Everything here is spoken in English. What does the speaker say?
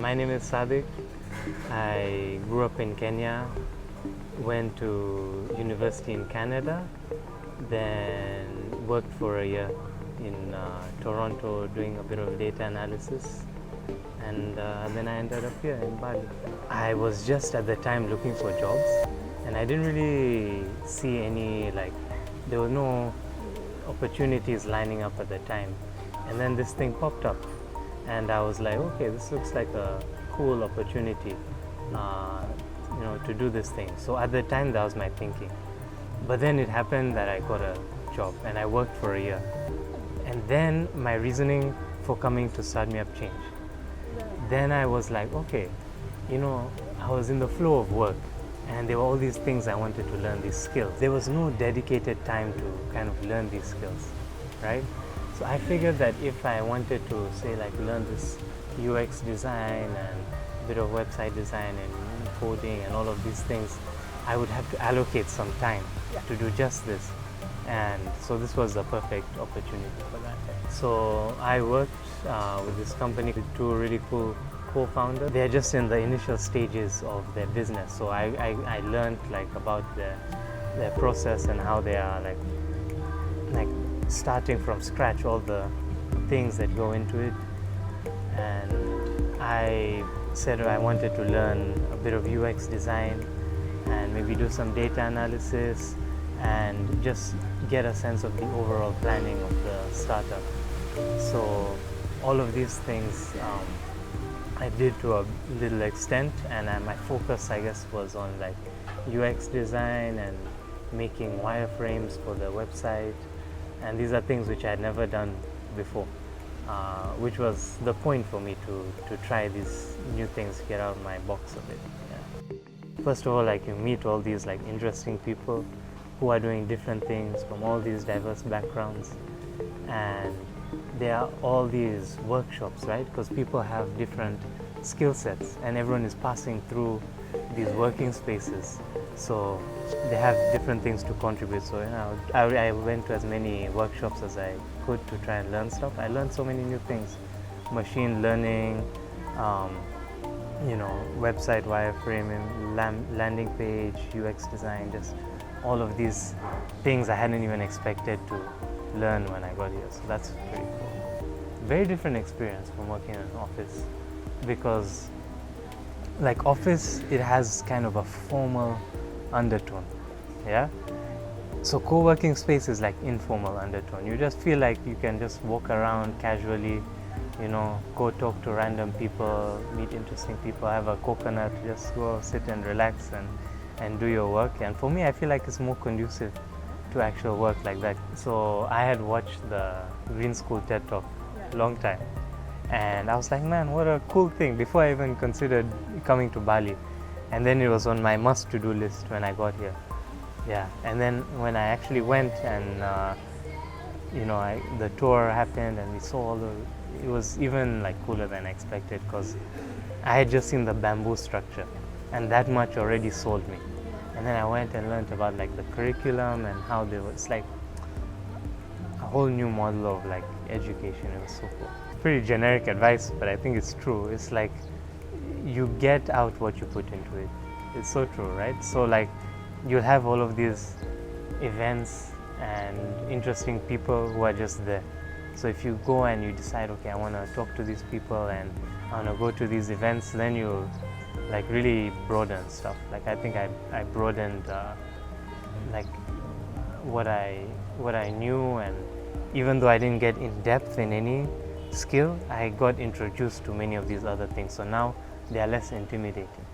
My name is Sadiq. I grew up in Kenya, went to university in Canada, then worked for a year in Toronto doing a bit of data analysis, and then I ended up here in Bali. I was just at the time looking for jobs, and I didn't really see any, there were no opportunities lining up at the time. And then this thing popped up, and I was like, okay, this looks like a cool opportunity, to do this thing. So at the time, that was my thinking. But then it happened that I got a job, and I worked for a year. And then my reasoning for coming to Start Me Up changed. Then I was like, okay, I was in the flow of work, and there were all these things I wanted to learn, these skills. There was no dedicated time to kind of learn these skills, right? So I figured that if I wanted to, say, learn this UX design and a bit of website design and coding and all of these things, I would have to allocate some time to do just this. And so this was the perfect opportunity for that. So I worked with this company with two really cool co-founders. They're just in the initial stages of their business. So I learned about their process and how they are like starting from scratch, all the things that go into it. And I said I wanted to learn a bit of UX design and maybe do some data analysis and just get a sense of the overall planning of the startup. So all of these things I did to a little extent, and my focus, I guess, was on UX design and making wireframes for the website. And these are things which I had never done before, which was the point for me to try these new things, get out of my box a bit. Yeah. First of all, you meet all these interesting people who are doing different things from all these diverse backgrounds, and there are all these workshops, right? Because people have different skill sets, and everyone is passing through these working spaces. So they have different things to contribute. So I went to as many workshops as I could to try and learn stuff. I learned so many new things: machine learning, website wireframing, landing page, UX design, just all of these things I hadn't even expected to learn when I got here. So that's pretty cool. Very different experience from working in an office, because office, it has kind of a formal undertone, yeah? So co-working space is informal undertone. You just feel like you can just walk around casually, go talk to random people, meet interesting people, have a coconut, just go sit and relax and do your work. And for me, I feel like it's more conducive to actual work like that. So I had watched the Green School TED Talk long time, and I was like, man, what a cool thing, before I even considered coming to Bali. And then it was on my must-to-do list when I got here. Yeah, and then when I actually went and the tour happened and we saw all it was even cooler than I expected, because I had just seen the bamboo structure, and that much already sold me. And then I went and learned about the curriculum and how it's a whole new model of education. It was so cool. Pretty generic advice, but I think it's true. It's you get out what you put into it. It's so true, right? So you'll have all of these events and interesting people who are just there. So if you go and you decide, okay, I want to talk to these people and I want to go to these events, then you'll really broaden stuff. I think I broadened what I knew, and even though I didn't get in depth in any skill, I got introduced to many of these other things. So now they are less intimidating.